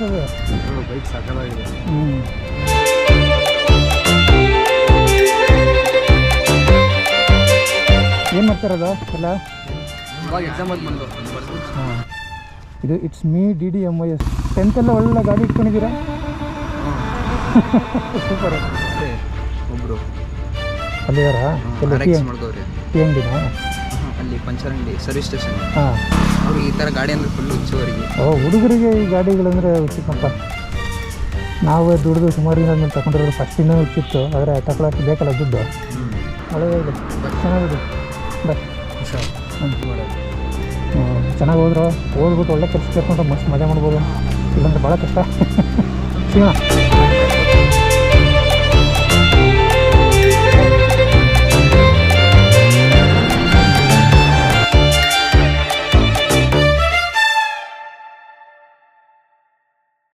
ಅದು ಬೈಕ್ ಸಾಕಾಗಿದೆ. ಏನು ಮಾಡ್ತಾರದು ಎಲ್ಲ ಇವಾಗ ಎಕ್ಸಾಮ್ ಅದು ಬಂದು ಹಾಂ ಇದು ಇಟ್ಸ್ ಮೀ DDMYS 10th ಎಲ್ಲ ಒಳ್ಳೆ ಗಾಡಿ ಇಟ್ಕೊಂಡಿದ್ದೀರಾ ಸೂಪರ್. ಒಬ್ಬರು ಅಲ್ಲಿದಾರಾ ಮಾಡ್ಕೋರಿ ಟೀ ಅಂಗಡಿನಾ ಅಲ್ಲಿ ಪಂಚರ್ ಅಂಗಡಿ ಸರ್ವಿಸ್ ಸ್ಟೇಷನ್. ಹಾಂ ಅವ್ರಿಗೆ ಈ ಥರ ಗಾಡಿ ಅಂದರೆ ಫುಲ್ ಹುಚ್ಚುವರಿಗೆ. ಹುಡುಗರಿಗೆ ಈ ಗಾಡಿಗಳಂದರೆ ಹುಚ್ಚಿತ್ತಪ್ಪ. ನಾವು ದುಡ್ದು ಸುಮಾರು ದಿನ ಆದ್ಮೇಲೆ ತಗೊಂಡಿರೋದು ಫಸ್ಟಿಂದ ಹುಚ್ಚಿತ್ತು. ಆದರೆ ತಗೊಳಕ್ಕೆ ಬೇಕಲ್ಲ ದುಡ್ಡು. ಒಳ್ಳೆಯದಾಗಿದೆ, ಚೆನ್ನಾಗಿದೆ. ಬಾಯ್. ಚೆನ್ನಾಗಿ ಹೋದ್ರು, ಓದ್ಬಿಟ್ಟು ಒಳ್ಳೆ ಕೆಲಸ ಕೇಳ್ಕೊಂಡ್ರೆ ಮಸ್ತ್ ಮಜಾ ಮಾಡ್ಬೋದು. ಇಲ್ಲಾಂದ್ರೆ ಭಾಳ ಕಷ್ಟ. ಸಿಗೋಣ.